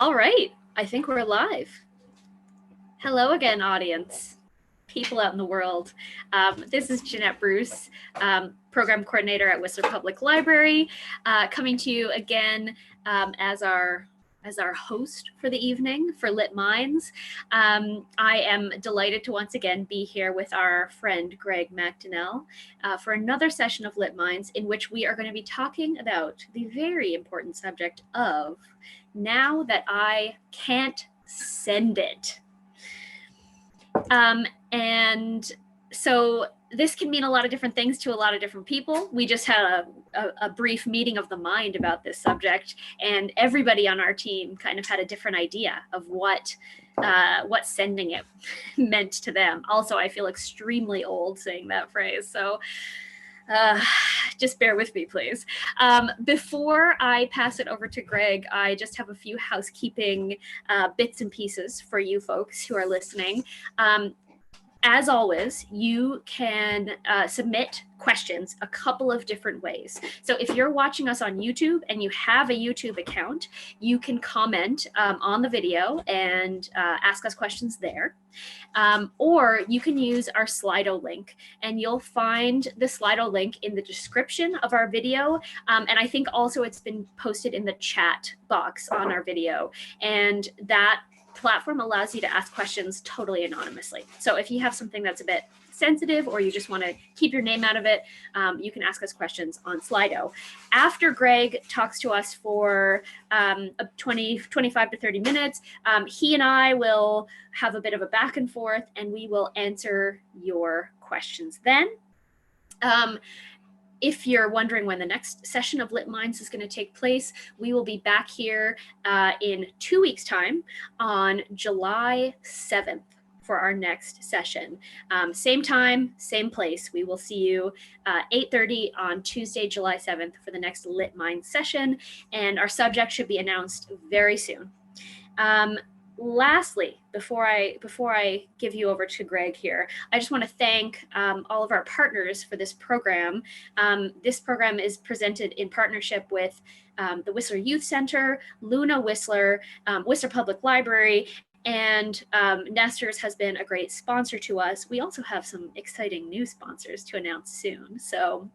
All right, I think we're live. Hello again, audience, people out in the world. This is Jeanette Bruce, program coordinator at Whistler Public Library, coming to you again as our host for the evening for Lit Minds. I am delighted to once again be here with our friend Greg McDonnell for another session of Lit Minds, in which we are going to be talking about the very important subject of now that I can't send it. And so this can mean a lot of different things to a lot of different people. We just had a brief meeting of the mind about this subject, and everybody on our team kind of had a different idea of what sending it meant to them. Also, I feel extremely old saying that phrase, so just bear with me, please. Before I pass it over to Greg, I just have a few housekeeping bits and pieces for you folks who are listening. As always, you can submit questions a couple of different ways. So if you're watching us on YouTube and you have a YouTube account, you can comment on the video and ask us questions there. Or you can use our Slido link, and you'll find the Slido link in the description of our video. And I think also it's been posted in the chat box on our video. And that platform allows you to ask questions totally anonymously. So if you have something that's a bit sensitive, or you just want to keep your name out of it, you can ask us questions on Slido. After Greg talks to us for 25 to 30 minutes, he and I will have a bit of a back and forth, and we will answer your questions then. If you're wondering when the next session of Lit Minds is going to take place, we will be back here in 2 weeks' time on July 7th for our next session. Same time, same place. We will see you 8:30 on Tuesday, July 7th for the next Lit Minds session, and our subject should be announced very soon. Lastly, before I give you over to Greg here, I just want to thank all of our partners for this program. This program is presented in partnership with the Whistler Youth Center, Luna Whistler, Whistler Public Library, and Nesters has been a great sponsor to us. We also have some exciting new sponsors to announce soon, so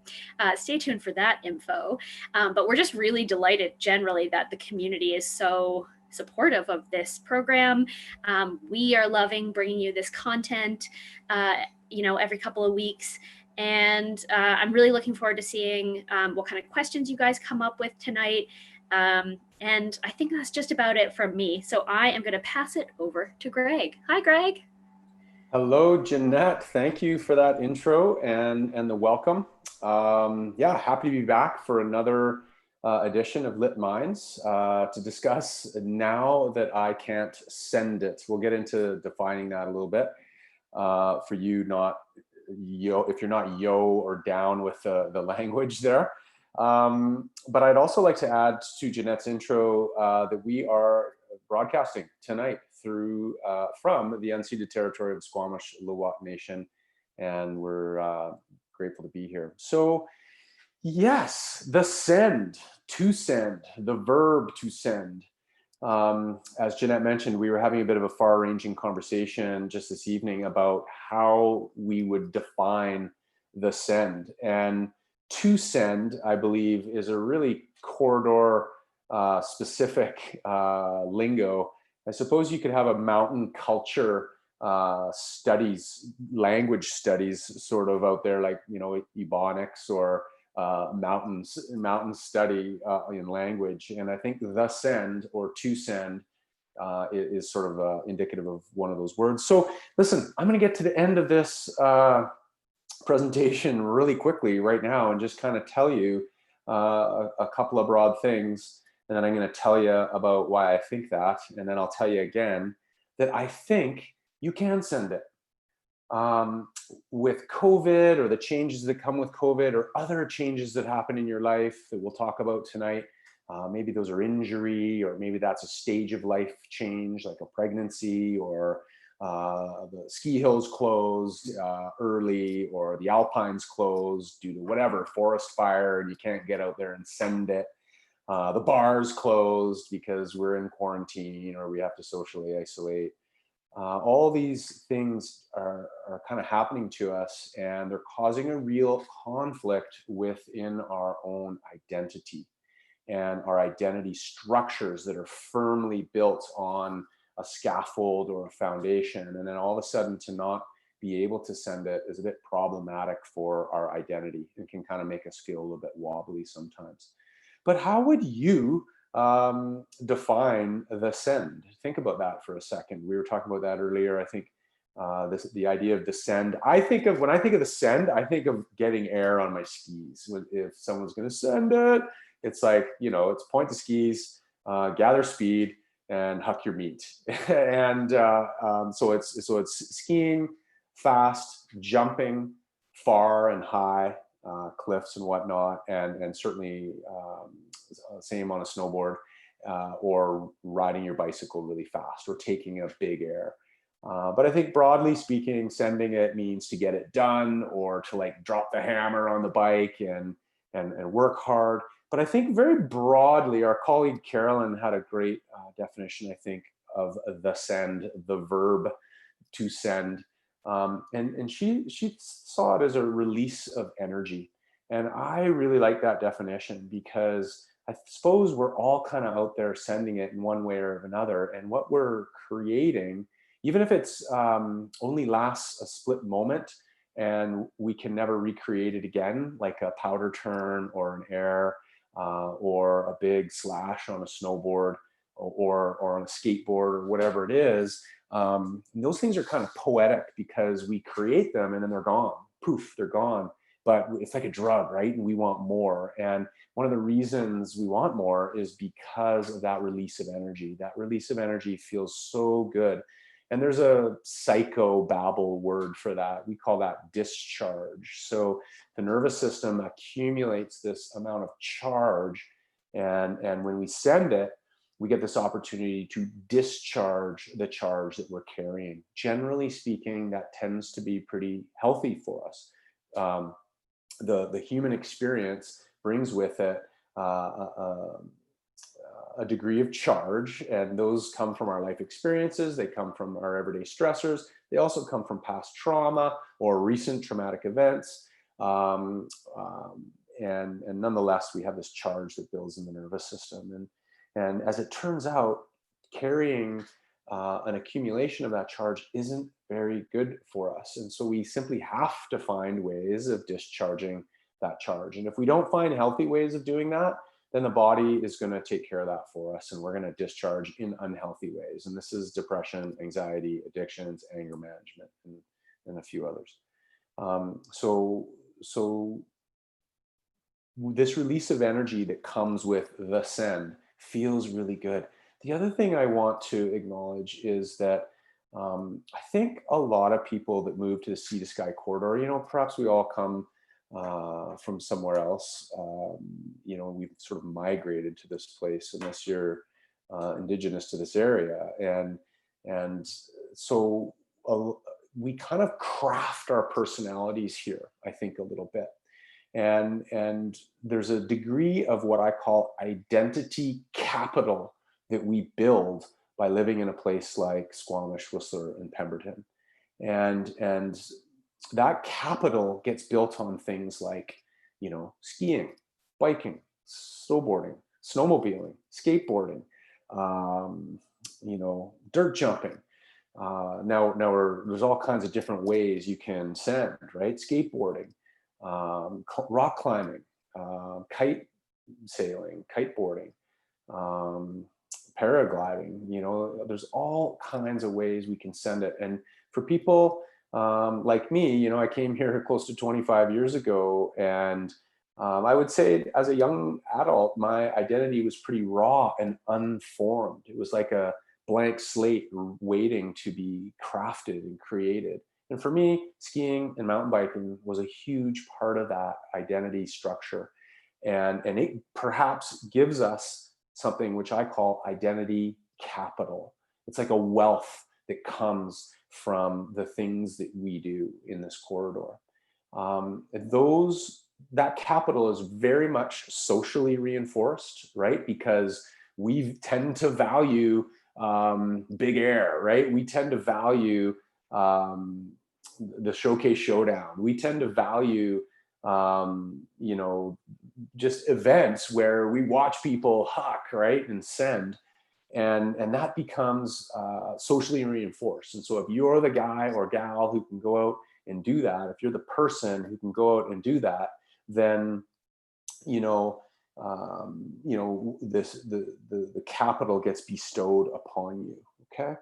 stay tuned for that info. But we're just really delighted generally that the community is so supportive of this program. We are loving bringing you this content, every couple of weeks. And I'm really looking forward to seeing what kind of questions you guys come up with tonight. And I think that's just about it from me. So I am going to pass it over to Greg. Hi, Greg. Hello, Jeanette. Thank you for that intro and the welcome. Yeah, happy to be back for another edition of Lit Minds to discuss now that I can't send it. We'll get into defining that a little bit for you, if you're not or down with the language there. But I'd also like to add to Jeanette's intro that we are broadcasting tonight through from the unceded territory of Squamish Luwak Nation, and we're grateful to be here. So yes, the send, to send, the verb to send. As Jeanette mentioned, we were having a bit of a far-ranging conversation just this evening about how we would define the send. And to send, I believe, is a really corridor specific lingo. I suppose you could have a mountain culture studies, language studies sort of out there, like, Ebonics or mountain study in language. And I think the send or to send is sort of indicative of one of those words. So listen, I'm going to get to the end of this presentation really quickly right now and just kind of tell you a couple of broad things. And then I'm going to tell you about why I think that. And then I'll tell you again that I think you can send it. With COVID, or the changes that come with COVID, or other changes that happen in your life that we'll talk about tonight, maybe those are injury, or maybe that's a stage of life change like a pregnancy, or the ski hills closed early, or the alpines closed due to whatever, forest fire, and you can't get out there and send it. The bar's closed because we're in quarantine or we have to socially isolate. All these things are kind of happening to us, and they're causing a real conflict within our own identity and our identity structures that are firmly built on a scaffold or a foundation. And then all of a sudden to not be able to send it is a bit problematic for our identity and can kind of make us feel a little bit wobbly sometimes. But how would you define the send? Think about that for a second. We were talking about that earlier. I think the idea of the send. When I think of the send, I think of getting air on my skis. If someone's going to send it, it's like, it's point the skis, gather speed, and huck your meat. And so it's skiing, fast, jumping far and high, cliffs and whatnot, and certainly same on a snowboard, or riding your bicycle really fast, or taking a big air. But I think broadly speaking, sending it means to get it done, or to like drop the hammer on the bike and work hard. But I think very broadly, our colleague Carolyn had a great definition, I think, of the send, the verb to send. And she saw it as a release of energy. And I really like that definition, because I suppose we're all kind of out there sending it in one way or another. And what we're creating, even if it's only lasts a split moment and we can never recreate it again, like a powder turn or an air, or a big slash on a snowboard, or on a skateboard, or whatever it is. Those things are kind of poetic because we create them and then they're gone. Poof, they're gone. But it's like a drug, right? And we want more. And one of the reasons we want more is because of that release of energy. That release of energy feels so good. And there's a psychobabble word for that. We call that discharge. So the nervous system accumulates this amount of charge. And when we send it, we get this opportunity to discharge the charge that we're carrying. Generally speaking, that tends to be pretty healthy for us. The human experience brings with it a degree of charge, and those come from our life experiences. They come from our everyday stressors. They also come from past trauma or recent traumatic events. And nonetheless, we have this charge that builds in the nervous system. And as it turns out, carrying an accumulation of that charge isn't very good for us. And so we simply have to find ways of discharging that charge. And if we don't find healthy ways of doing that, then the body is going to take care of that for us, and we're going to discharge in unhealthy ways. And this is depression, anxiety, addictions, anger management, and a few others. So this release of energy that comes with the send feels really good. The other thing I want to acknowledge is that I think a lot of people that move to the sea to sky corridor, perhaps we all come from somewhere else. We've sort of migrated to this place, unless you're indigenous to this area. And so we kind of craft our personalities here, I think, a little bit. And there's a degree of what I call identity capital that we build by living in a place like Squamish, Whistler, and Pemberton. And that capital gets built on things like, skiing, biking, snowboarding, snowmobiling, skateboarding, dirt jumping. Now there's all kinds of different ways you can send, right? Skateboarding, rock climbing, kite sailing, kiteboarding, paragliding. There's all kinds of ways we can send it. And for people like me, I came here close to 25 years ago, and I would say as a young adult, my identity was pretty raw and unformed. It was like a blank slate waiting to be crafted and created. And for me, skiing and mountain biking was a huge part of that identity structure. And it perhaps gives us something which I call identity capital. It's like a wealth that comes from the things that we do in this corridor. Those that capital is very much socially reinforced, right? Because we tend to value big air, right? We tend to value um, the showcase showdown. We tend to value, you know, just events where we watch people huck, right, and send, and that becomes socially reinforced. And so if you're the guy or gal who can go out and do that, if you're the person who can go out and do that, then this the capital gets bestowed upon you. Okay.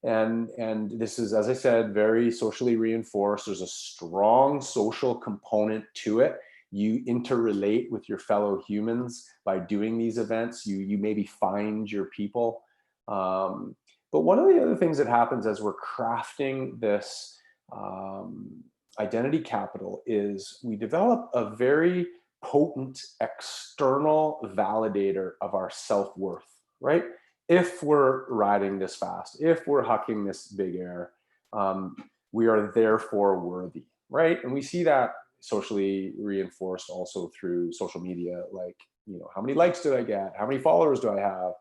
And this is, as I said, very socially reinforced. There's a strong social component to it. You interrelate with your fellow humans by doing these events. You maybe find your people. But one of the other things that happens as we're crafting this identity capital is we develop a very potent external validator of our self-worth, right? If we're riding this fast, if we're hucking this big air, we are therefore worthy, right? And we see that socially reinforced also through social media, like, how many likes did I get? How many followers do I have?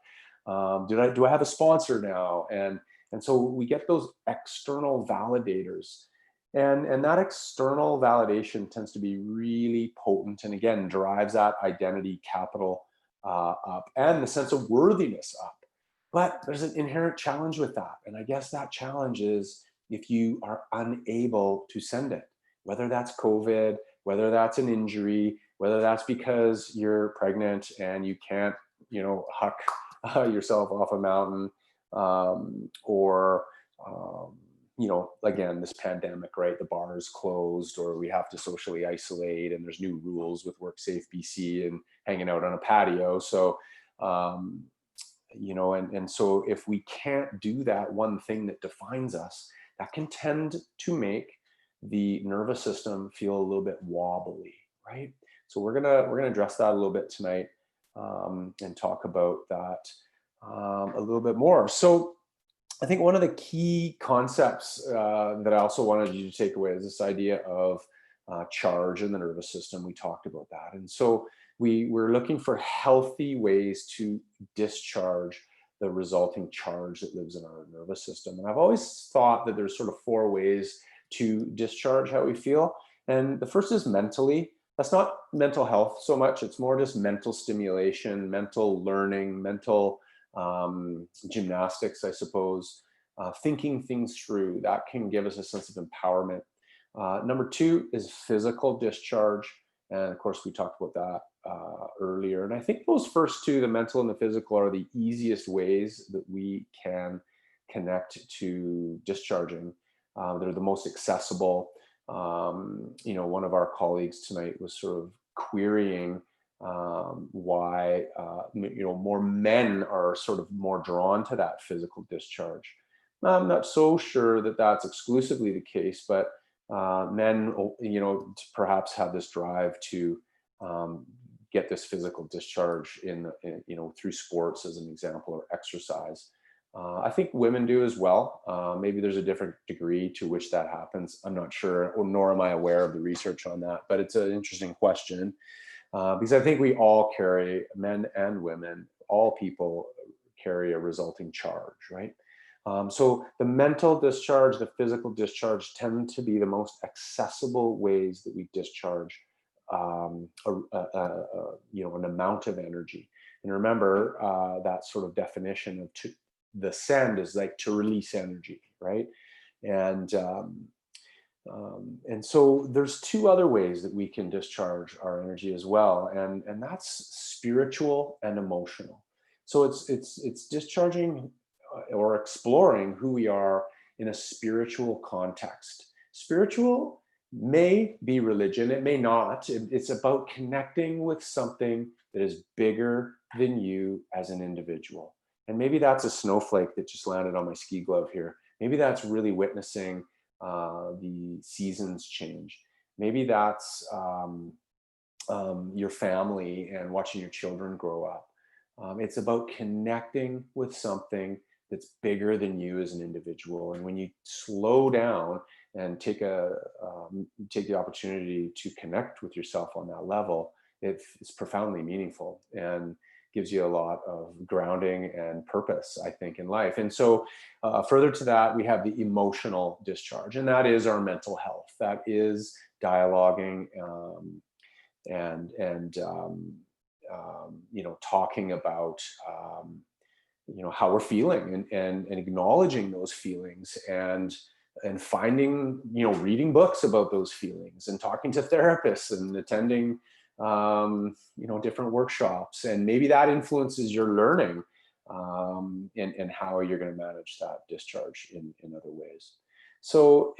Do I have a sponsor now? And so we get those external validators. And that external validation tends to be really potent, and again, drives that identity capital up and the sense of worthiness up. But there's an inherent challenge with that. And I guess that challenge is if you are unable to send it, whether that's COVID, whether that's an injury, whether that's because you're pregnant and you can't, huck yourself off a mountain, or again, this pandemic, right? The bar is closed, or we have to socially isolate, and there's new rules with WorkSafe BC and hanging out on a patio. So, and so if we can't do that one thing that defines us, that can tend to make the nervous system feel a little bit wobbly, right? So we're gonna address that a little bit tonight, and talk about that a little bit more. So I think one of the key concepts that I also wanted you to take away is this idea of charge in the nervous system. We talked about that. And so we're looking for healthy ways to discharge the resulting charge that lives in our nervous system. And I've always thought that there's sort of 4 ways to discharge how we feel. And the first is mentally. That's not mental health so much. It's more just mental stimulation, mental learning, mental gymnastics, I suppose, thinking things through. That can give us a sense of empowerment. Number 2 is physical discharge. And of course, we talked about that earlier. And I think those first 2, the mental and the physical, are the easiest ways that we can connect to discharging. They're the most accessible. One of our colleagues tonight was sort of querying why more men are sort of more drawn to that physical discharge. I'm not so sure that that's exclusively the case, but men, perhaps have this drive to get this physical discharge through sports, as an example, or exercise. I think women do as well. Maybe there's a different degree to which that happens. I'm not sure, or nor am I aware of the research on that, but it's an interesting question. Because I think we all carry, men and women, all people carry a resulting charge, right? So the mental discharge, the physical discharge tend to be the most accessible ways that we discharge an amount of energy. And remember, that sort of definition of the send is like to release energy, right? And so there's 2 other ways that we can discharge our energy as well, and that's spiritual and emotional. So it's discharging or exploring who we are in a spiritual context. Spiritual may be religion, it may not. It's about connecting with something that is bigger than you as an individual. And maybe that's a snowflake that just landed on my ski glove here. Maybe that's really witnessing the seasons change. Maybe that's your family and watching your children grow up. It's about connecting with something that's bigger than you as an individual. And when you slow down and take the opportunity to connect with yourself on that level, it's profoundly meaningful and gives you a lot of grounding and purpose, I think, in life. And so further to that, we have the emotional discharge, and that is our mental health. That is dialoguing talking about how we're feeling, and acknowledging those feelings, and finding, reading books about those feelings, and talking to therapists, and attending different workshops, and maybe that influences your learning, and how you're going to manage that discharge in other ways. So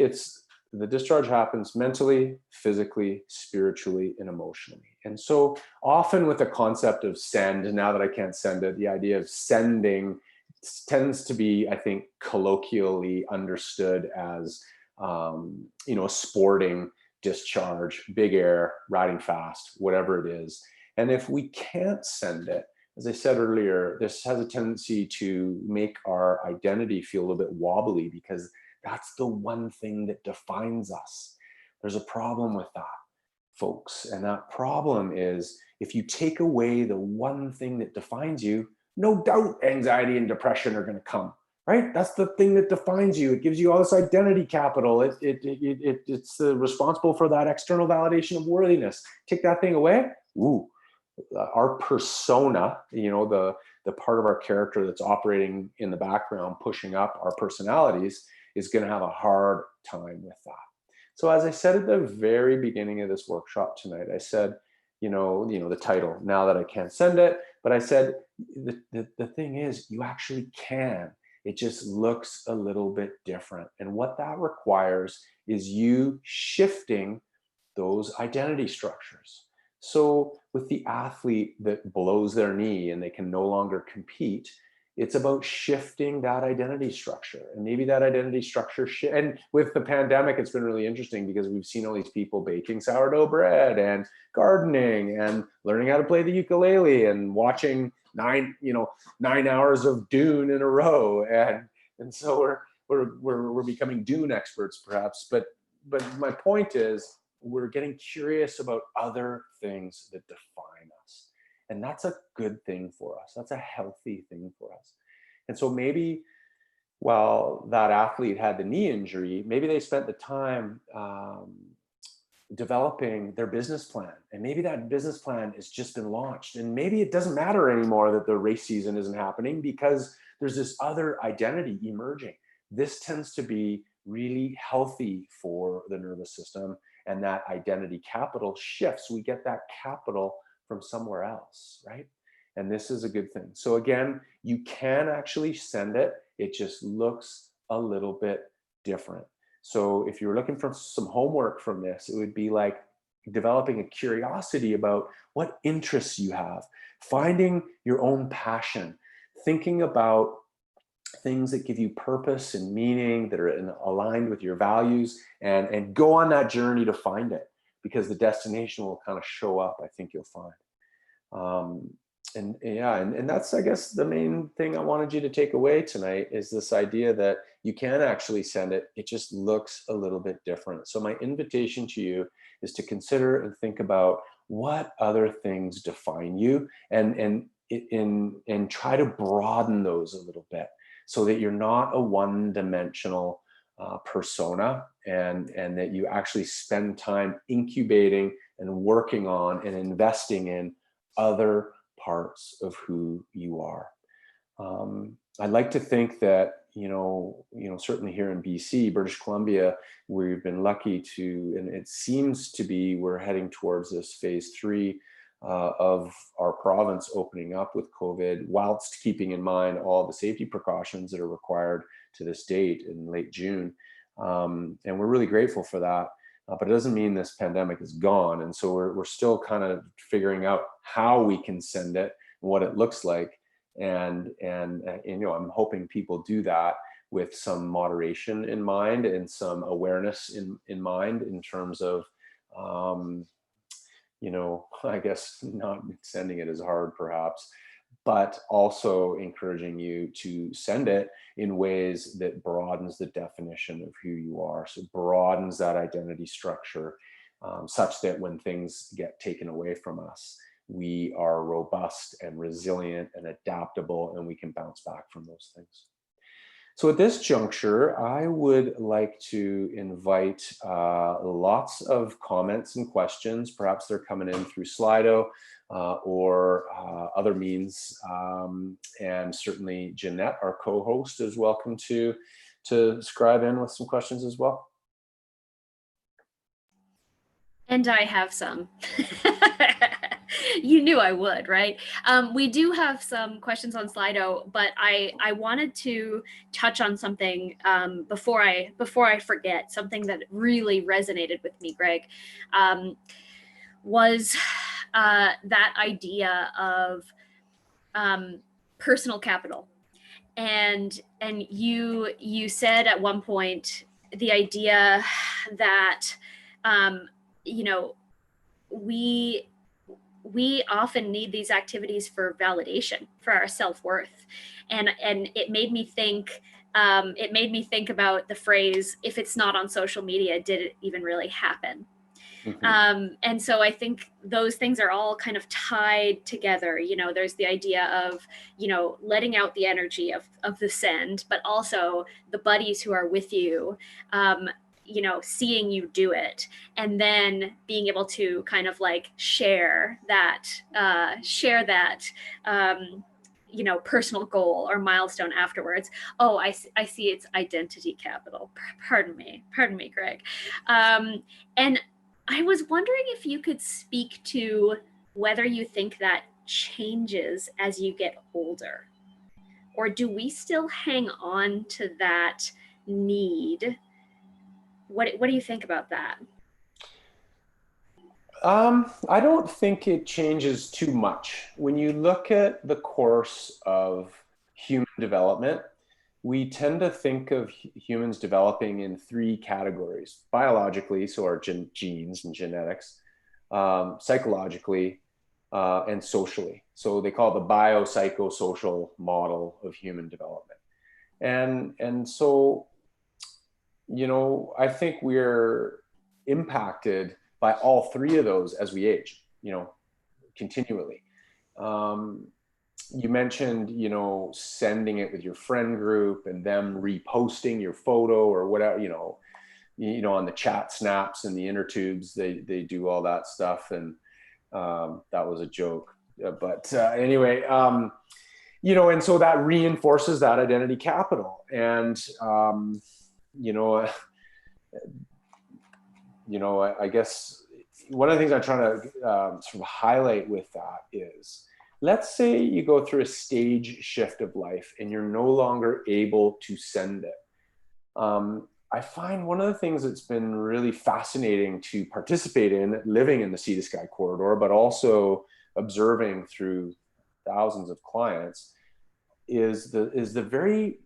the discharge happens mentally, physically, spiritually, and emotionally. And so often with the concept of send, now that I can't send it, the idea of sending tends to be, I think, colloquially understood as, sporting discharge, big air, riding fast, whatever it is. And if we can't send it, as I said earlier, this has a tendency to make our identity feel a little bit wobbly, because that's the one thing that defines us. There's a problem with that, folks. And that problem is, if you take away the one thing that defines you, no doubt anxiety and depression are going to come, right? That's the thing that defines you. It gives you all this identity capital. It's responsible for that external validation of worthiness. Take that thing away, our persona, the part of our character that's operating in the background, pushing up our personalities, is going to have a hard time with that. So as I said at the very beginning of this workshop tonight, I said, the title, Now That I Can't Send It, but I said, the thing is, you actually can. It just looks a little bit different. And what that requires is you shifting those identity structures. So with the athlete that blows their knee and they can no longer compete, it's about shifting that identity structure. And maybe that identity structure, and with the pandemic, it's been really interesting, because we've seen all these people baking sourdough bread and gardening and learning how to play the ukulele and watching 9 hours of Dune in a row. And so we're becoming Dune experts, perhaps. But my point is, we're getting curious about other things that define us. And that's a good thing for us. That's a healthy thing for us. And so maybe while that athlete had the knee injury, maybe they spent the time developing their business plan. And maybe that business plan has just been launched. And maybe it doesn't matter anymore that the race season isn't happening, because there's this other identity emerging. This tends to be really healthy for the nervous system. And that identity capital shifts. We get that capital from somewhere else, right? And this is a good thing. So again, you can actually send it. It just looks a little bit different. So if you're looking for some homework from this, it would be like developing a curiosity about what interests you have, finding your own passion, thinking about things that give you purpose and meaning, that are aligned with your values, and go on that journey to find it, because the destination will kind of show up, I think you'll find. And that's, I guess, the main thing I wanted you to take away tonight, is this idea that you can actually send it. It just looks a little bit different. So my invitation to you is to consider and think about what other things define you, and try to broaden those a little bit, so that you're not a one-dimensional persona, and that you actually spend time incubating and working on and investing in other parts of who you are. I'd like to think that, certainly here in BC, British Columbia, we've been lucky to, and it seems to be, we're heading towards this phase 3 of our province opening up with COVID, whilst keeping in mind all the safety precautions that are required to this date in late June. And we're really grateful for that. But it doesn't mean this pandemic is gone. And so we're still kind of figuring out how we can send it and what it looks like. And I'm hoping people do that with some moderation in mind and some awareness in mind, in terms of, I guess not sending it as hard perhaps, but also encouraging you to send it in ways that broadens the definition of who you are. So broadens that identity structure, such that when things get taken away from us, we are robust and resilient and adaptable, and we can bounce back from those things. So at this juncture, I would like to invite lots of comments and questions. Perhaps they're coming in through Slido or other means. And certainly Jeanette, our co-host, is welcome to scribe in with some questions as well. And I have some. You knew I would, right? We do have some questions on Slido, but I wanted to touch on something before I forget. Something that really resonated with me, Greg, was that idea of personal capital. And you said at one point the idea that you know, we often need these activities for validation, for our self-worth, and it made me think about the phrase, if it's not on social media, did it even really happen? And so I think those things are all kind of tied together. You know, there's the idea of, you know, letting out the energy of the send, but also the buddies who are with you, you know, seeing you do it, and then being able to kind of like share that, you know, personal goal or milestone afterwards. Oh, I see it's identity capital. Pardon me, Greg. And I was wondering if you could speak to whether you think that changes as you get older, or do we still hang on to that need? What do you think about that? I don't think it changes too much. When you look at the course of human development, we tend to think of humans developing in three categories: biologically, so our genes and genetics, psychologically, and socially. So they call it the biopsychosocial model of human development. And so, you know, I think we're impacted by all three of those as we age, you know, continually. You mentioned, you know, sending it with your friend group and them reposting your photo or whatever, you know, on the chat snaps and the inner tubes, they do all that stuff. And that was a joke. But anyway, you know, and so that reinforces that identity capital. And, you know, I guess one of the things I'm trying to sort of highlight with that is, let's say you go through a stage shift of life and you're no longer able to send it. I find one of the things that's been really fascinating to participate in, living in the Sea to Sky corridor, but also observing through thousands of clients, is the very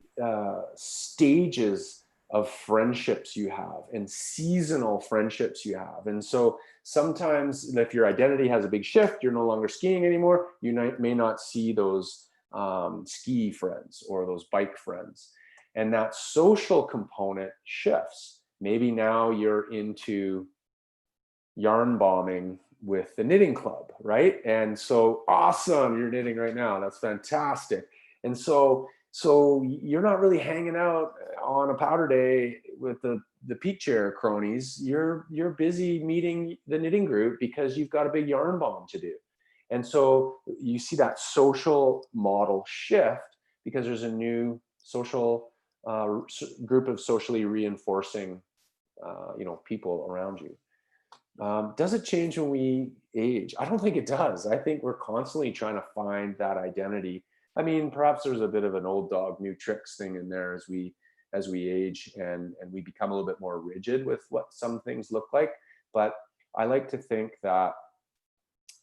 stages of friendships you have and seasonal friendships you have. And so sometimes if your identity has a big shift, you're no longer skiing anymore, you may not see those ski friends or those bike friends. And that social component shifts. Maybe now you're into yarn bombing with the knitting club, right? And so awesome, you're knitting right now, that's fantastic. And so you're not really hanging out on a powder day with the peak chair cronies. You're busy meeting the knitting group because you've got a big yarn bomb to do. And so you see that social model shift because there's a new social group of socially reinforcing, you know, people around you. Does it change when we age? I don't think it does. I think we're constantly trying to find that identity. I mean, perhaps there's a bit of an old dog, new tricks thing in there as we age and we become a little bit more rigid with what some things look like. But I like to think that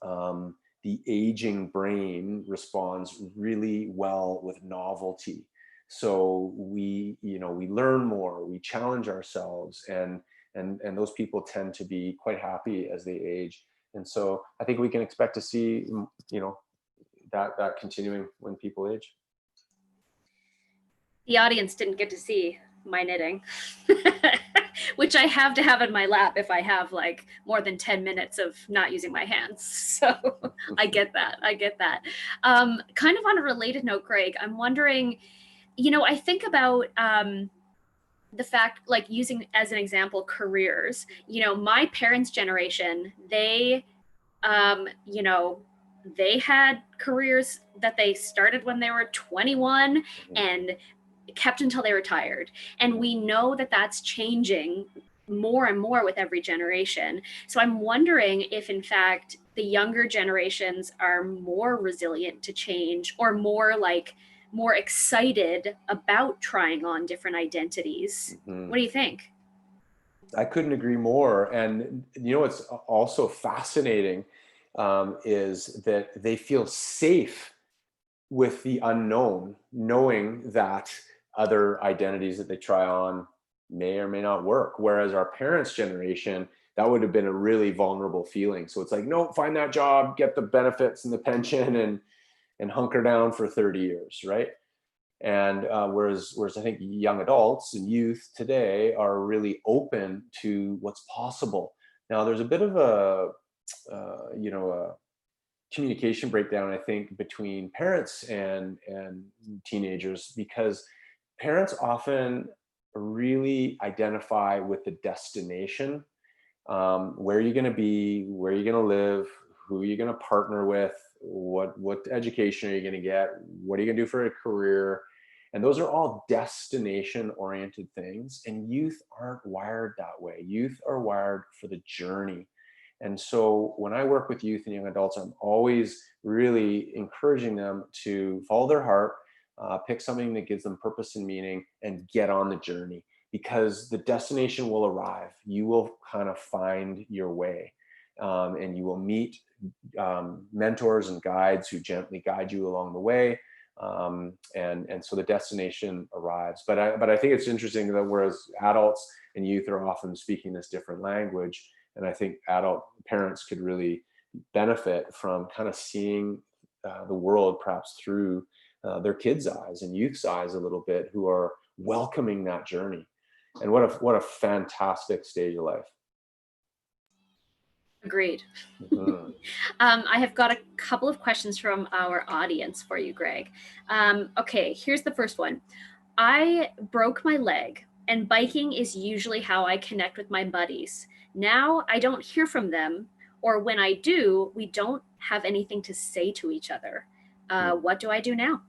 the aging brain responds really well with novelty. So we learn more, we challenge ourselves, and those people tend to be quite happy as they age. And so I think we can expect to see, you know, that continuing when people age. The audience didn't get to see my knitting, which I have to have in my lap if I have like more than 10 minutes of not using my hands. So I get that. I get that. Kind of on a related note, Greg, I'm wondering, I think about the fact, like using as an example, careers, my parents' generation, they they had careers that they started when they were 21 and kept until they retired. And we know that that's changing more and more with every generation. So I'm wondering if, in fact, the younger generations are more resilient to change or more excited about trying on different identities. What do you think? I couldn't agree more. And what's also fascinating is that they feel safe with the unknown, knowing that other identities that they try on may or may not work. Whereas our parents' generation, that would have been a really vulnerable feeling. So it's like, no, find that job, get the benefits and the pension, and hunker down for 30 years, right? And whereas I think young adults and youth today are really open to what's possible. Now, there's a bit of a communication breakdown, I think, between parents and teenagers, because parents often really identify with the destination, where you're going to be, where you're going to live, who you're going to partner with, what education are you going to get, what are you going to do for a career. And those are all destination oriented things. And youth aren't wired that way. Youth are wired for the journey. And so when I work with youth and young adults, I'm always really encouraging them to follow their heart, pick something that gives them purpose and meaning, and get on the journey, because the destination will arrive. You will kind of find your way, and you will meet mentors and guides who gently guide you along the way. And so the destination arrives. But I think it's interesting that whereas adults and youth are often speaking this different language, and I think adult parents could really benefit from kind of seeing the world perhaps through their kids' eyes and youth's eyes a little bit, who are welcoming that journey. And what a fantastic stage of life. Agreed. I have got a couple of questions from our audience for you, Greg. Okay, here's the first one. I broke my leg, and biking is usually how I connect with my buddies. Now I don't hear from them, or when I do, we don't have anything to say to each other. What do I do now?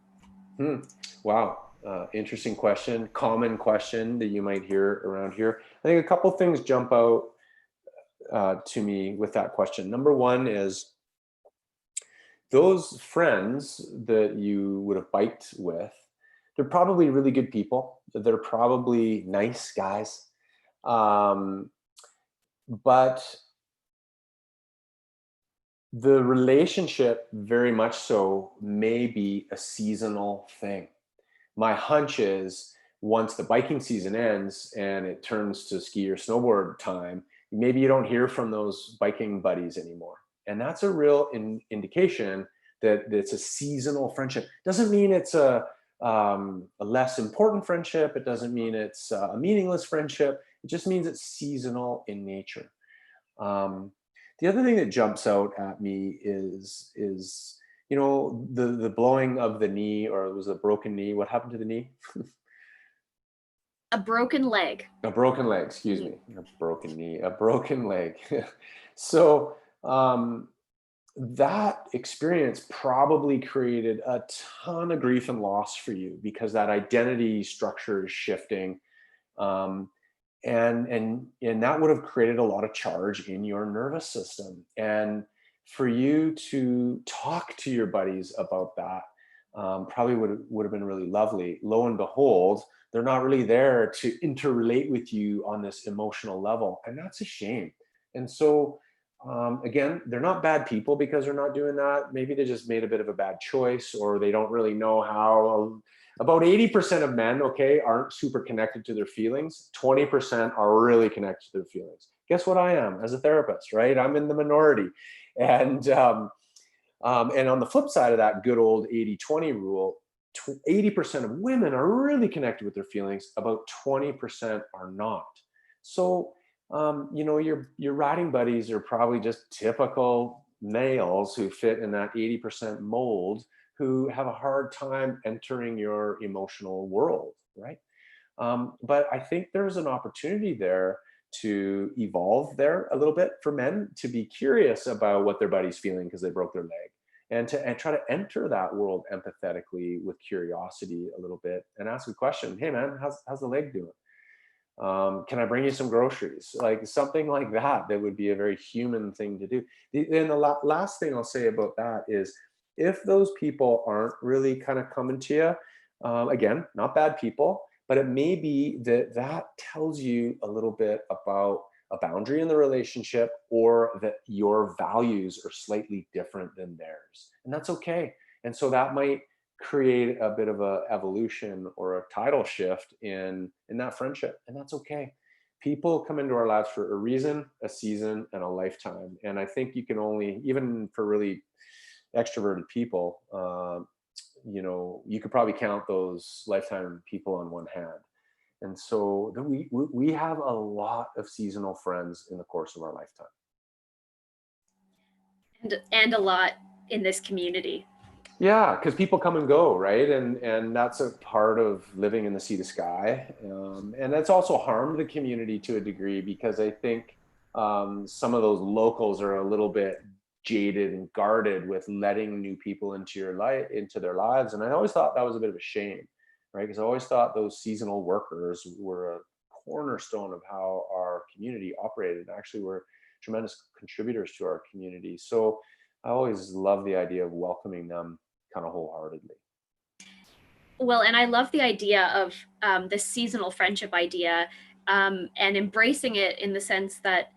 Wow. Interesting question. Common question that you might hear around here. I think a couple things jump out to me with that question. Number one is, those friends that you would have biked with, they're probably really good people. They're probably nice guys. But the relationship, very much so, may be a seasonal thing. My hunch is, once the biking season ends and it turns to ski or snowboard time, maybe you don't hear from those biking buddies anymore. And that's a real indication that it's a seasonal friendship. Doesn't mean it's a less important friendship. It doesn't mean it's a meaningless friendship. It just means it's seasonal in nature. The other thing that jumps out at me is the blowing of the knee, or it was a broken knee. What happened to the knee? A broken leg. A broken leg, excuse me. A broken knee, a broken leg. So that experience probably created a ton of grief and loss for you, because that identity structure is shifting. And that would have created a lot of charge in your nervous system. And for you to talk to your buddies about that probably would have been really lovely. Lo and behold, they're not really there to interrelate with you on this emotional level. And that's a shame. And so, again, they're not bad people because they're not doing that. Maybe they just made a bit of a bad choice, or they don't really know how. About 80% of men, okay, aren't super connected to their feelings. 20% are really connected to their feelings. Guess what I am as a therapist, right? I'm in the minority. And And on the flip side of that good old 80-20 rule, 80% of women are really connected with their feelings, about 20% are not. So, your riding buddies are probably just typical males who fit in that 80% mold, who have a hard time entering your emotional world, right? But I think there's an opportunity there to evolve there a little bit for men, to be curious about what their buddy's feeling because they broke their leg, and try to enter that world empathetically with curiosity a little bit, and ask a question. Hey man, how's the leg doing? Can I bring you some groceries? Like something like that, that would be a very human thing to do. And the last thing I'll say about that is, if those people aren't really kind of coming to you, again, not bad people, but it may be that that tells you a little bit about a boundary in the relationship, or that your values are slightly different than theirs. And that's okay. And so that might create a bit of a evolution or a tidal shift in that friendship, and that's okay. People come into our lives for a reason, a season, and a lifetime. And I think you can only, even for really extroverted people, you could probably count those lifetime people on one hand. And so we have a lot of seasonal friends in the course of our lifetime. And a lot in this community. Yeah, because people come and go, right? And that's a part of living in the sea to sky. And that's also harmed the community to a degree, because I think some of those locals are a little bit jaded and guarded with letting new people into your life, into their lives. And I always thought that was a bit of a shame, right? Because I always thought those seasonal workers were a cornerstone of how our community operated, and actually were tremendous contributors to our community. So I always love the idea of welcoming them kind of wholeheartedly. Well, and I love the idea of this seasonal friendship idea, and embracing it in the sense that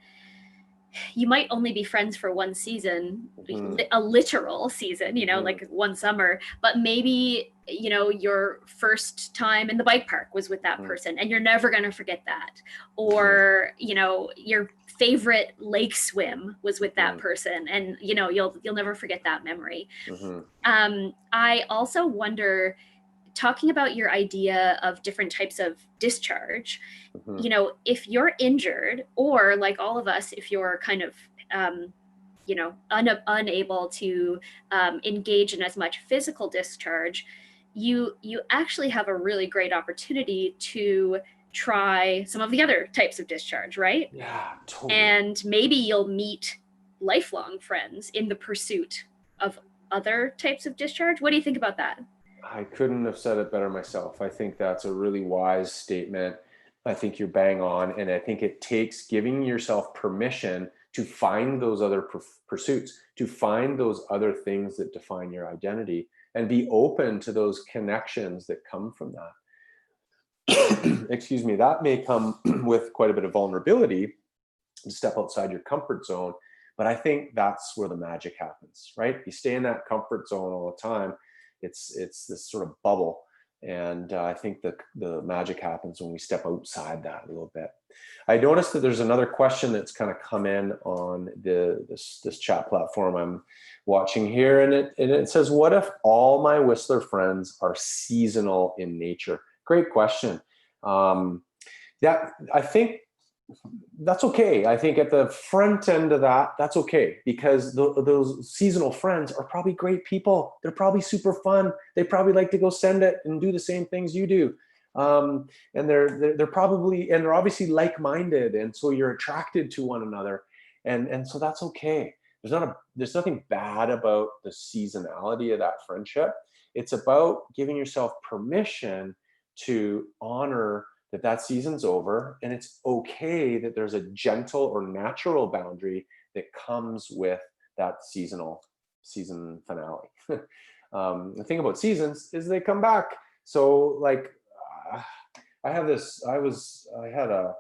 you might only be friends for one season, a literal season, like one summer, but maybe, your first time in the bike park was with that person and you're never going to forget that. Or, your favorite lake swim was with that person, and, you'll never forget that memory. I also wonder, talking about your idea of different types of discharge, if you're injured, or like all of us, if you're kind of, unable to engage in as much physical discharge, you actually have a really great opportunity to try some of the other types of discharge, right? Yeah, totally. And maybe you'll meet lifelong friends in the pursuit of other types of discharge. What do you think about that? I couldn't have said it better myself. I think that's a really wise statement. I think you're bang on. And I think it takes giving yourself permission to find those other pursuits, to find those other things that define your identity, and be open to those connections that come from that. Excuse me, that may come with quite a bit of vulnerability to step outside your comfort zone. But I think that's where the magic happens, right? You stay in that comfort zone all the time. It's this sort of bubble. And I think that the magic happens when we step outside that a little bit. I noticed that there's another question that's kind of come in on this chat platform I'm watching here. And it says, what if all my Whistler friends are seasonal in nature? Great question. Yeah, I think that's okay. I think at the front end of that, that's okay, because those seasonal friends are probably great people. They're probably super fun. They probably like to go send it and do the same things you do. And they're probably, and they're obviously like-minded. And so you're attracted to one another. And so that's okay. There's nothing bad about the seasonality of that friendship. It's about giving yourself permission to honor that season's over, and it's okay that there's a gentle or natural boundary that comes with that season finale. The thing about seasons is they come back. So like, I had a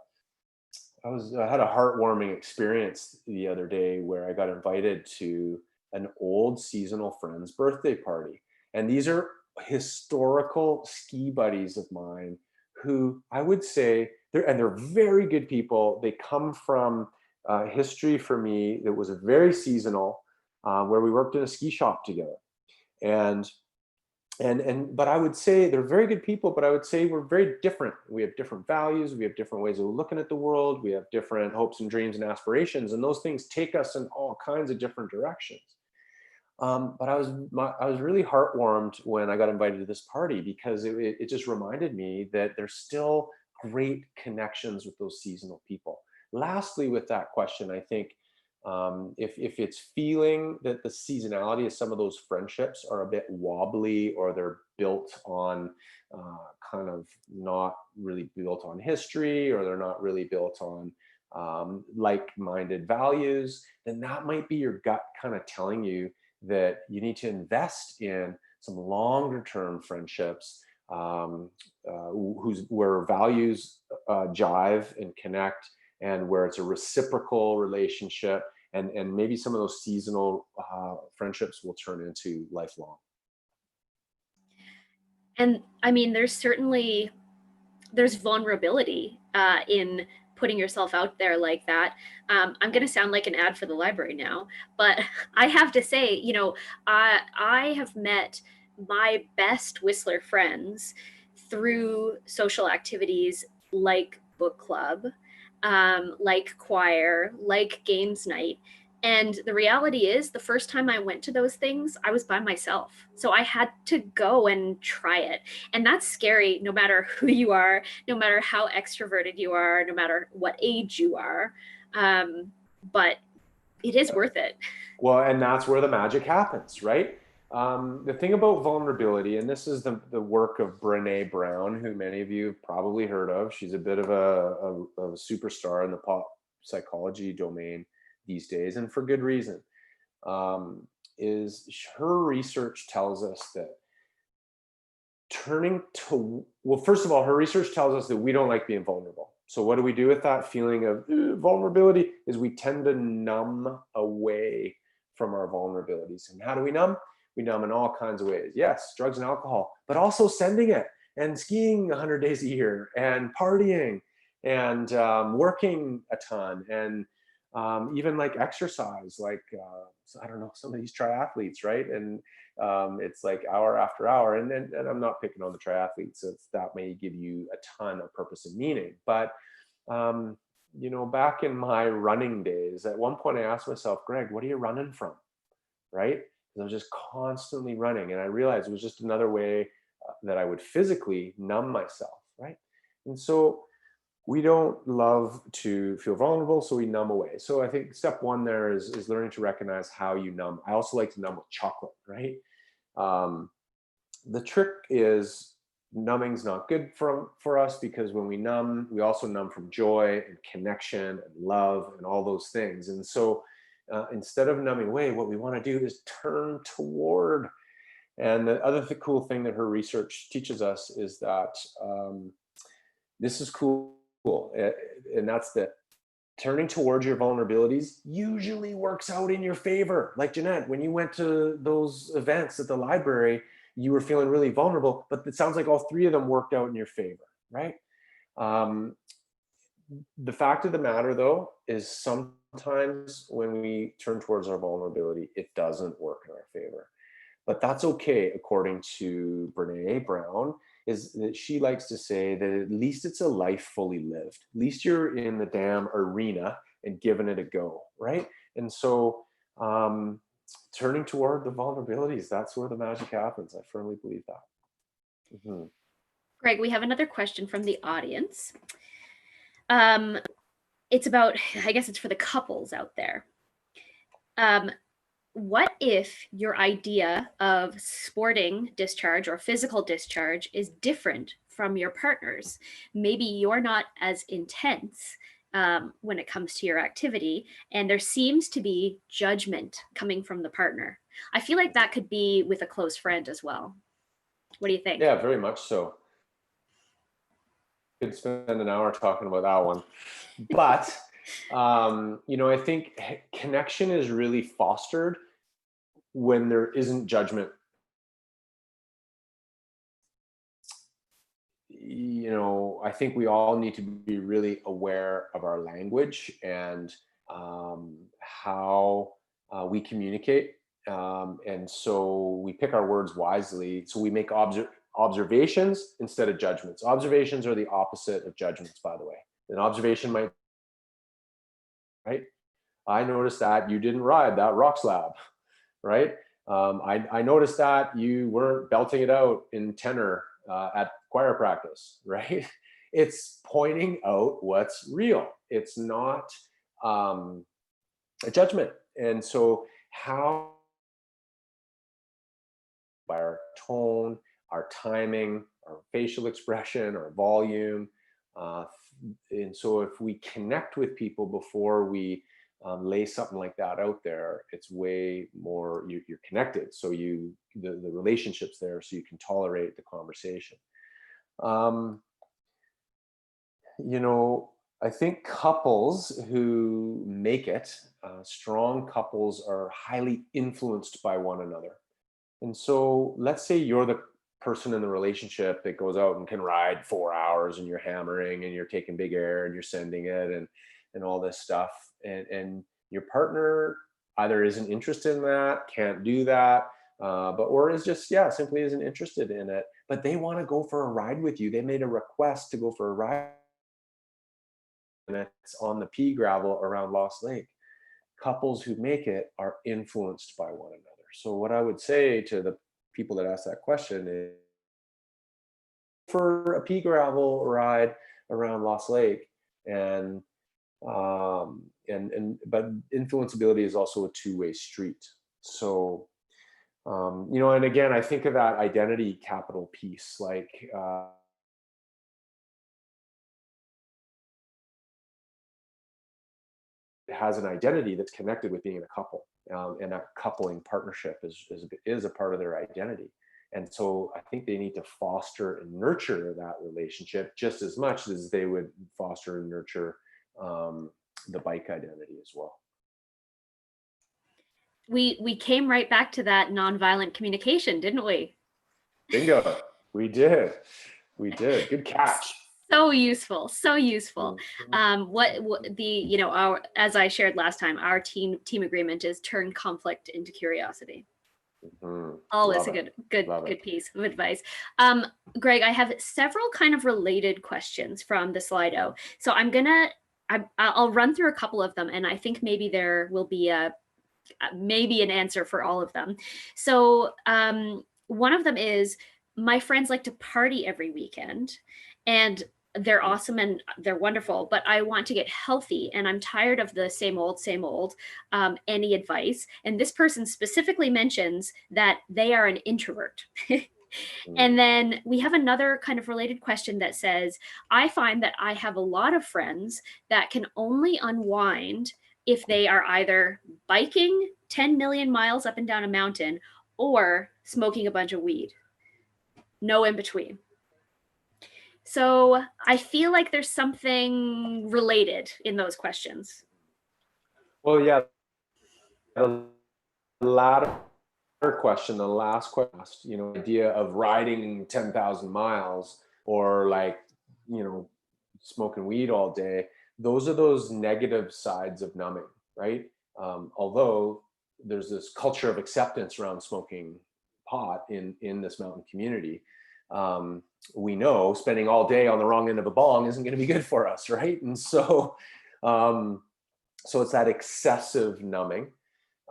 heartwarming experience the other day where I got invited to an old seasonal friend's birthday party. And these are historical ski buddies of mine who I would say they're very good people. They come from history for me that was very seasonal. where we worked in a ski shop together. And but I would say they're very good people, but I would say we're very different. We have different values, we have different ways of looking at the world, we have different hopes and dreams and aspirations, and those things take us in all kinds of different directions. But I was really heartwarmed when I got invited to this party, because it just reminded me that there's still great connections with those seasonal people. Lastly, with that question, I think if it's feeling that the seasonality of some of those friendships are a bit wobbly, or they're built on kind of not really built on history, or they're not really built on like-minded values, then that might be your gut kind of telling you that you need to invest in some longer term friendships, where values jive and connect, and where it's a reciprocal relationship, and maybe some of those seasonal friendships will turn into lifelong. And I mean, there's vulnerability in putting yourself out there like that. I'm going to sound like an ad for the library now, but I have to say, I have met my best Whistler friends through social activities like book club, like choir, like games night. And the reality is, the first time I went to those things, I was by myself. So I had to go and try it. And that's scary, no matter who you are, no matter how extroverted you are, no matter what age you are. But it is worth it. Well, and that's where the magic happens, right? The thing about vulnerability, and this is the work of Brené Brown, who many of you have probably heard of. She's a bit of a superstar in the pop psychology domain these days, and for good reason. Is her research tells us that first of all, her research tells us that we don't like being vulnerable. So what do we do with that feeling of vulnerability? Is we tend to numb away from our vulnerabilities. And how do we numb? We numb in all kinds of ways. Yes, drugs and alcohol, but also sending it and skiing 100 days a year and partying and working a ton, and even like exercise, like I don't know, some of these triathletes, right? And it's like hour after hour, and I'm not picking on the triathletes, so that may give you a ton of purpose and meaning. But back in my running days, at one point I asked myself, Greg, what are you running from? Right? Because I was just constantly running, and I realized it was just another way that I would physically numb myself, right? And so we don't love to feel vulnerable, so we numb away. So I think step one there is learning to recognize how you numb. I also like to numb with chocolate, right? The trick is numbing's not good for us, because when we numb, we also numb from joy and connection and love and all those things. And so instead of numbing away, what we want to do is turn toward. And the other cool thing that her research teaches us is that this is cool. And that's that turning towards your vulnerabilities usually works out in your favor. Like Jeanette, when you went to those events at the library, you were feeling really vulnerable, but it sounds like all three of them worked out in your favor, right? The fact of the matter, though, is sometimes when we turn towards our vulnerability, it doesn't work in our favor. But that's okay, according to Brené Brown, is that she likes to say that at least it's a life fully lived. At least you're in the damn arena and giving it a go, right? And so turning toward the vulnerabilities, that's where the magic happens. I firmly believe that. Mm-hmm. Greg, we have another question from the audience. It's about, I guess it's for the couples out there. What if your idea of sporting discharge or physical discharge is different from your partner's? Maybe you're not as intense when it comes to your activity, and there seems to be judgment coming from the partner. I feel like that could be with a close friend as well. What do you think? Yeah, very much so. Could spend an hour talking about that one. But, I think connection is really fostered when there isn't judgment. I think we all need to be really aware of our language and how we communicate, and so we pick our words wisely. So we make observations instead of judgments. Observations are the opposite of judgments, by the way. An observation might, right? I noticed that you didn't ride that rock slab, right? I noticed that you weren't belting it out in tenor at choir practice, right? It's pointing out what's real. It's not a judgment. And so how, by our tone, our timing, our facial expression, our volume. Uh, and so if we connect with people before we lay something like that out there, it's way more, you're connected. So the relationship's there, so you can tolerate the conversation. Um, you know, I think couples who make it, strong couples, are highly influenced by one another. And so let's say you're the person in the relationship that goes out and can ride 4 hours, and you're hammering and you're taking big air and you're sending it, and all this stuff. And your partner either isn't interested in that, can't do that, or is just, yeah, simply isn't interested in it. But they want to go for a ride with you. They made a request to go for a ride, and it's on the pea gravel around Lost Lake. Couples who make it are influenced by one another. So what I would say to the people that ask that question is, for a pea gravel ride around Lost Lake, and but influenceability is also a two-way street. So and again, I think of that identity capital piece, like it has an identity that's connected with being in a couple, and that coupling partnership is a part of their identity. And so I think they need to foster and nurture that relationship just as much as they would foster and nurture the bike identity as well. We came right back to that nonviolent communication, didn't we? Bingo. We did. We did. Good catch. So useful, so useful. Mhm. What the, our, as I shared last time, our team agreement is turn conflict into curiosity. Mhm. Always Love a it. Love good it. piece of advice. Um, Greg, I have several kind of related questions from the Slido. So I'll run through a couple of them, and I think maybe there will be maybe an answer for all of them. So one of them is, my friends like to party every weekend, and they're Mhm. awesome and they're wonderful, but I want to get healthy and I'm tired of the same old, same old. Any advice? And this person specifically mentions that they are an introvert. And Mhm. then we have another kind of related question that says, I find that I have a lot of friends that can only unwind if they are either biking 10 million miles up and down a mountain or smoking a bunch of weed. No in between. So I feel like there's something related in those questions. Well, yeah, the latter question, the last question, idea of riding 10,000 miles, or like, smoking weed all day. Those are those negative sides of numbing, right? Although there's this culture of acceptance around smoking pot in this mountain community. Um, we know spending all day on the wrong end of a bong isn't going to be good for us, right? And um, so it's that excessive numbing,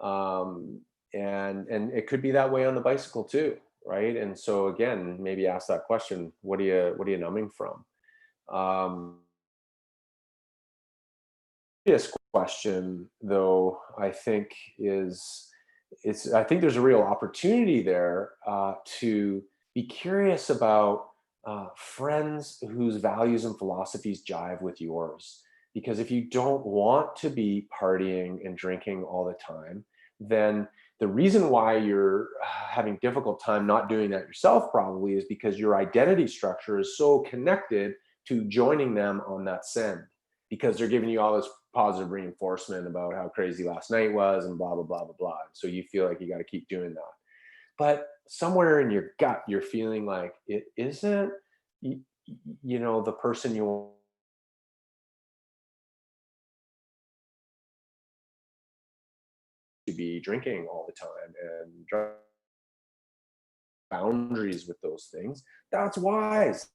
um, and it could be that way on the bicycle too, right? And so again, maybe ask that question: what are you numbing from? Um, this question, though, I think I think there's a real opportunity there, to be curious about friends whose values and philosophies jive with yours. Because if you don't want to be partying and drinking all the time, then the reason why you're having difficult time not doing that yourself probably is because your identity structure is so connected to joining them on that send, because they're giving you all this positive reinforcement about how crazy last night was and blah blah blah blah blah. So you feel like you got to keep doing that. But somewhere in your gut, you're feeling like it isn't, the person you to be drinking all the time and boundaries with those things. That's wise.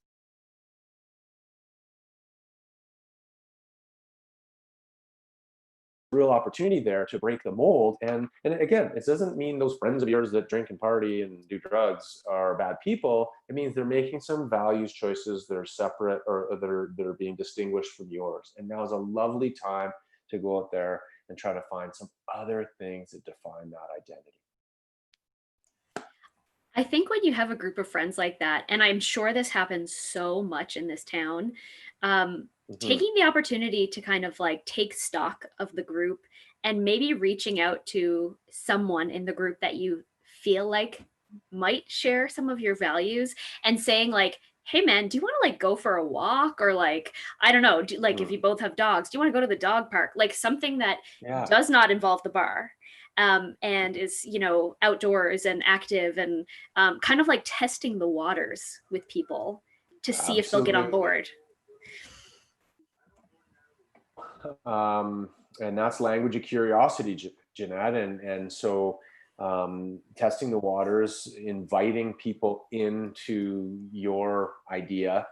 Real opportunity there to break the mold. And again, it doesn't mean those friends of yours that drink and party and do drugs are bad people. It means they're making some values choices that are separate, or that are being distinguished from yours. And now is a lovely time to go out there and try to find some other things that define that identity. I think when you have a group of friends like that, and I'm sure this happens so much in this town, Mhm. taking the opportunity to kind of like take stock of the group and maybe reaching out to someone in the group that you feel like might share some of your values and saying like, hey man, do you want to like go for a walk, or like, I don't know, like if Mm. you both have dogs, do you want to go to the dog park, like something that Yeah, does not involve the bar, and is, you know, outdoors and active, and kind of like testing the waters with people to see if they'll get on absolutely. board. um, and that's language of curiosity, Jeanette. And so testing the waters, inviting people into your idea,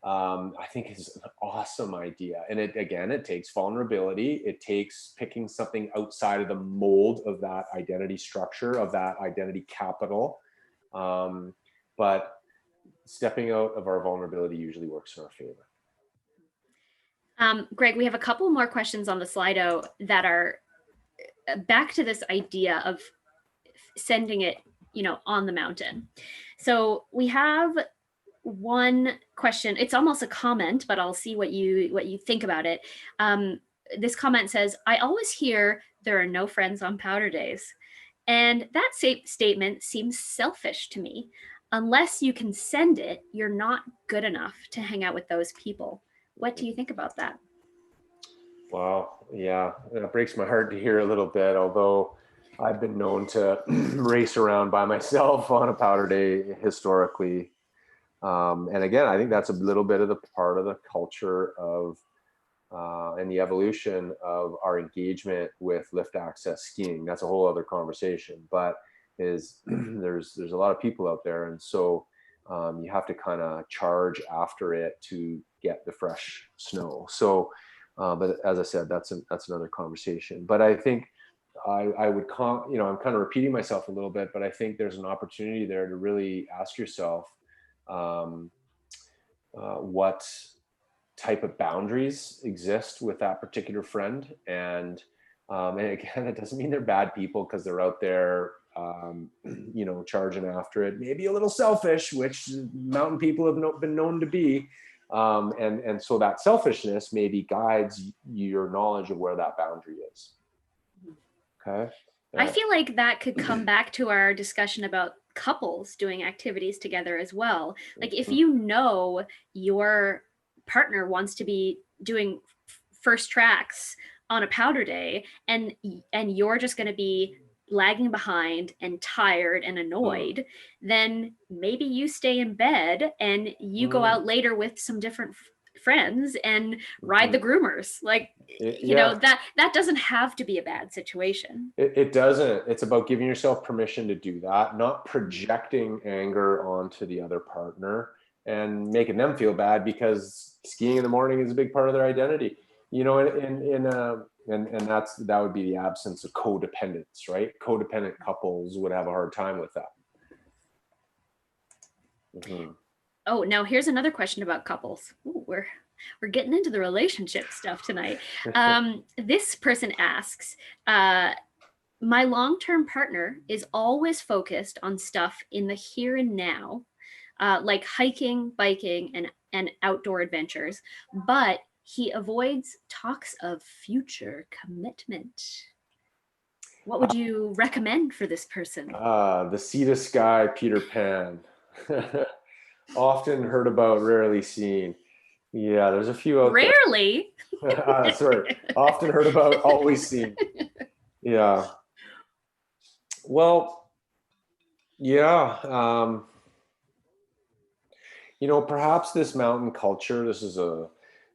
I think is an awesome idea. And it, again, it takes vulnerability. It takes picking something outside of the mold of that identity structure, of that identity capital. Um, but stepping out of our vulnerability usually works in our favor. Greg, we have a couple more questions on the Slido that are back to this idea of sending it, you know, on the mountain. So we have one question. It's almost a comment, but I'll see what you think about it. This comment says, "I always hear there are no friends on powder days," and that statement seems selfish to me. Unless you can send it, you're not good enough to hang out with those people. What do you think about that? Wow. Yeah. It breaks my heart to hear a little bit, although I've been known to race around by myself on a powder day historically. And again, I think that's a little bit of the part of the culture of and the evolution of our engagement with lift access skiing. That's a whole other conversation, but is there's a lot of people out there. And so you have to kind of charge after it to get the fresh snow. So, but as I said, that's another conversation. But I think I would, I'm kind of repeating myself a little bit, but I think there's an opportunity there to really ask yourself um, what type of boundaries exist with that particular friend. And again, it doesn't mean they're bad people because they're out there, charging after it. Maybe a little selfish, which mountain people have been known to be. And so that selfishness maybe guides your knowledge of where that boundary is. Okay. I Yeah. feel like that could come back to our discussion about couples doing activities together as well. Like if you know your partner wants to be doing first tracks on a powder day, and you're just going to be lagging behind and tired and Mm, annoyed, then maybe you stay in bed and you go mm, out later with some different friends and ride the mhm. groomers. Like, you know, Yeah. that doesn't have to be a bad situation. It doesn't. It's about giving yourself permission to do that, not projecting anger onto the other partner and making them feel bad because skiing in the morning is a big part of their identity. And that would be the absence of codependence, right? Codependent couples would have a hard time with that. Mhm. Oh, now here's another question about couples. Ooh, we're getting into the relationship stuff tonight. This person asks, my long-term partner is always focused on stuff in the here and now, like hiking, biking, and outdoor adventures, but he avoids talks of future commitment. What would you recommend for this person? The sea to sky Peter Pan. Often heard about, rarely seen. Yeah, there's a few out there. Rarely. Sorry, often heard about, always seen. Yeah. Well, yeah. Perhaps this mountain culture,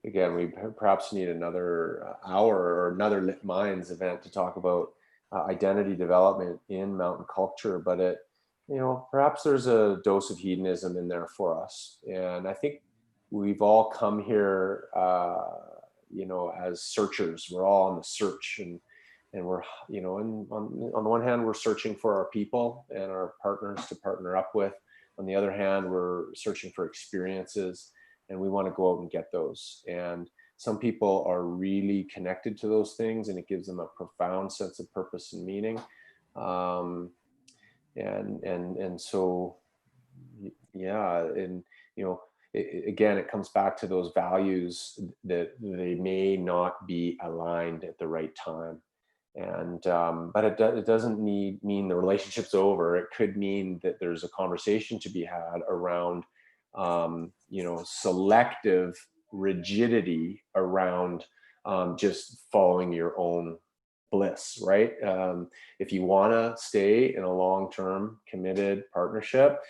again, we perhaps need another hour or another Lit Minds event to talk about identity development in mountain culture, but it, perhaps there's a dose of hedonism in there for us. And I think we've all come here, as searchers. We're all on the search, and we're, and on the one hand, we're searching for our people and our partners to partner up with. On the other hand, we're searching for experiences, and we want to go out and get those. And some people are really connected to those things, and it gives them a profound sense of purpose and meaning. And so, yeah, and again, it comes back to those values that they may not be aligned at the right time. And but it doesn't mean the relationship's over. It could mean that there's a conversation to be had around selective rigidity around just following your own bliss, right? If you want to stay in a long-term committed partnership,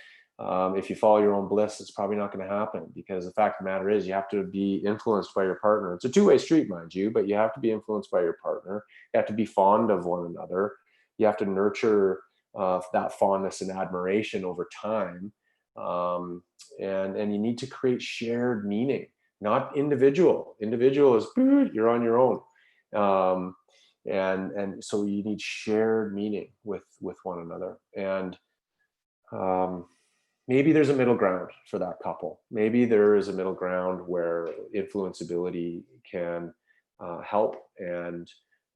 if you follow your own bliss, it's probably not going to happen, because the fact of the matter is you have to be influenced by your partner. It's a two-way street, mind you, but you have to be influenced by your partner. You have to be fond of one another. You have to nurture that fondness and admiration over time. And you need to create shared meaning, not individual. Individual is you're on your own. And so you need shared meaning with one another. And maybe there's a middle ground for that couple. Maybe there is a middle ground where influenceability can help, and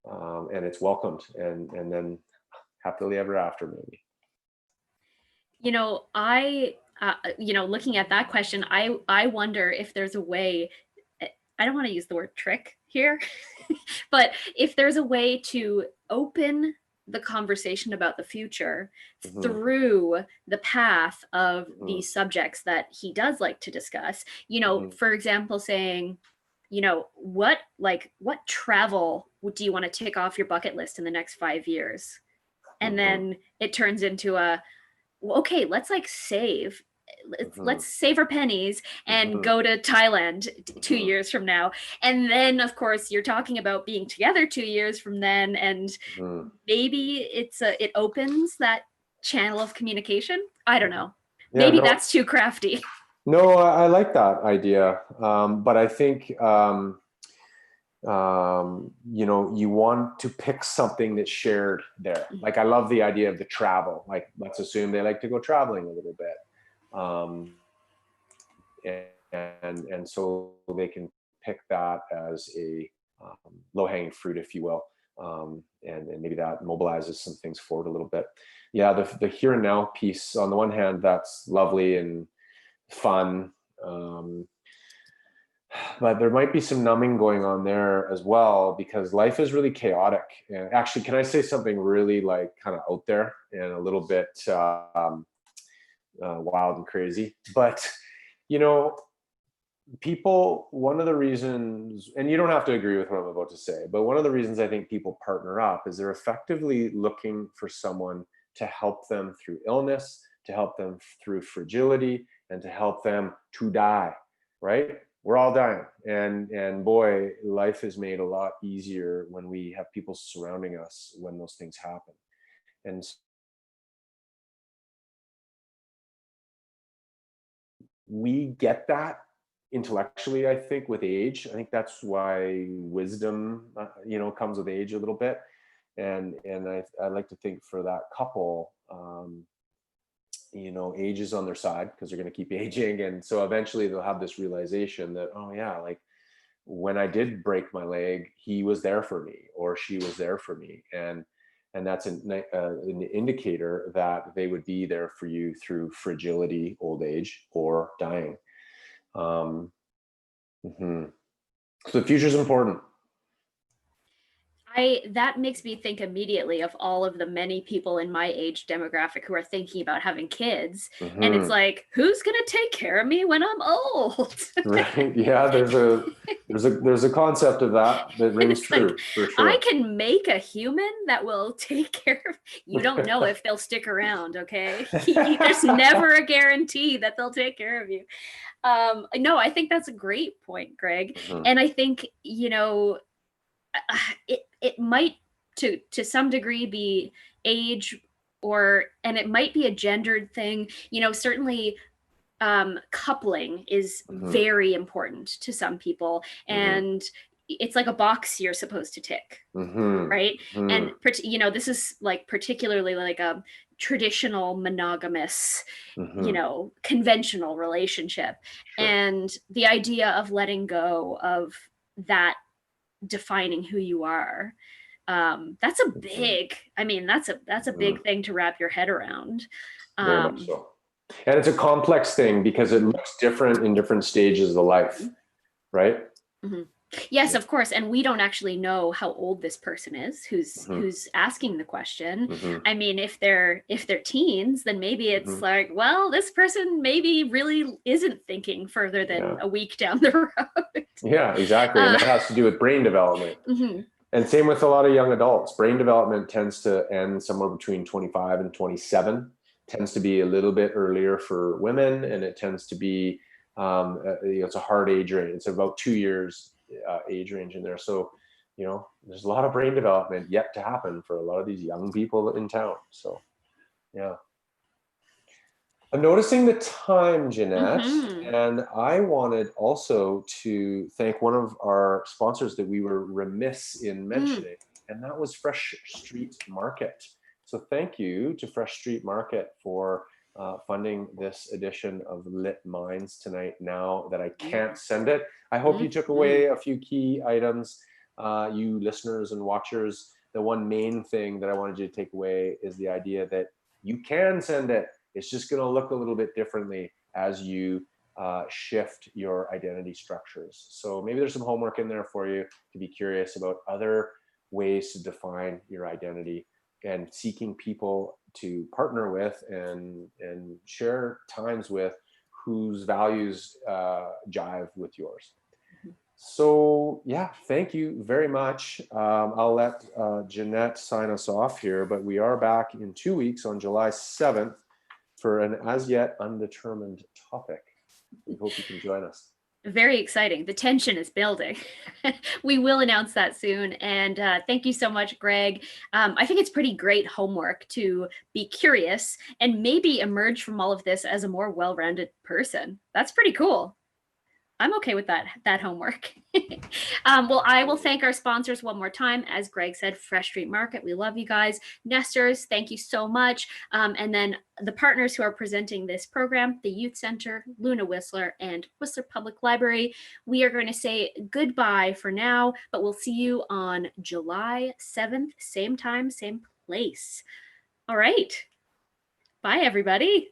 it's welcomed, and then happily ever after, maybe. Looking at that question, I wonder if there's a way, I don't want to use the word trick here, but if there's a way to open the conversation about the future through the path of these subjects that he does like to discuss, for example, saying, what travel do you want to tick off your bucket list in the next 5 years? And then it turns into okay, let's save. Let's save our pennies and go to Thailand 2 years from now. And then, of course, you're talking about being together 2 years from then. And maybe it opens that channel of communication. I don't know. Yeah, maybe that's too crafty. No, I like that idea. But I think, you want to pick something that's shared there. Like, I love the idea of the travel. Like, let's assume they like to go traveling a little bit. And so they can pick that as a low-hanging fruit, if you will, and maybe that mobilizes some things forward a little bit. Yeah, the here and now piece, on the one hand, that's lovely and fun, but there might be some numbing going on there as well, because life is really chaotic. And actually, can I say something really kind of out there and a little bit wild and crazy? But people, one of the reasons, and you don't have to agree with what I'm about to say, but one of the reasons I think people partner up is they're effectively looking for someone to help them through illness, to help them through fragility, and to help them to die, right? We're all dying, and boy, life is made a lot easier when we have people surrounding us when those things happen. And we get that intellectually, I think, with age. I think that's why wisdom, comes with age a little bit. And I like to think for that couple, age is on their side, because they're going to keep aging. And so eventually they'll have this realization that, oh yeah, when I did break my leg, he was there for me, or she was there for me. And that's an indicator that they would be there for you through fragility, old age, or dying. So the future is important. That makes me think immediately of all of the many people in my age demographic who are thinking about having kids. And it's like, who's going to take care of me when I'm old? Right. Yeah. There's a concept of that rings true, for sure. I can make a human that will take care of you. Don't know if they'll stick around. Okay. There's never a guarantee that they'll take care of you. No, I think that's a great point, Greg. And I think, it might to some degree be age, and it might be a gendered thing. Certainly coupling is very important to some people, and it's like a box you're supposed to tick, right? And this is like particularly like a traditional monogamous, conventional relationship. Sure. And the idea of letting go of that defining who you are, that's a big, that's a big thing to wrap your head around. Very much so. And it's a complex thing because it looks different in different stages of life, right? Yes, of course. And we don't actually know how old this person is who's asking the question. I mean, if they're teens, then maybe it's like, well, this person maybe really isn't thinking further than a week down the road. Yeah, exactly. And that has to do with brain development. And same with a lot of young adults. Brain development tends to end somewhere between 25 and 27. Tends to be a little bit earlier for women, and it tends to be it's a hard age range. It's about 2 years age range in there. So, there's a lot of brain development yet to happen for a lot of these young people in town. So, yeah. I'm noticing the time, Jeanette, and I wanted also to thank one of our sponsors that we were remiss in mentioning, and that was Fresh Street Market. So thank you to Fresh Street Market for funding this edition of Lit Minds tonight. Now that I can't send it, I hope you took away a few key items, you listeners and watchers. The one main thing that I wanted you to take away is the idea that you can send it. It's just going to look a little bit differently as you shift your identity structures. So maybe there's some homework in there for you to be curious about other ways to define your identity, and seeking people to partner with and share times with whose values jive with yours. So yeah, thank you very much. I'll let Jeanette sign us off here, but we are back in 2 weeks on July 7th for an as yet undetermined topic. We hope you can join us. Very exciting. The tension is building. We will announce that soon. And thank you so much, Greg. I think it's pretty great homework to be curious and maybe emerge from all of this as a more well-rounded person. That's pretty cool. I'm okay with that homework. Well, I will thank our sponsors one more time. As Greg said, Fresh Street Market, we love you guys. Nesters, thank you so much. And then the partners who are presenting this program, the Youth Center, Luna Whistler, and Whistler Public Library. We are going to say goodbye for now, but we'll see you on July 7th, same time, same place. All right. Bye, everybody.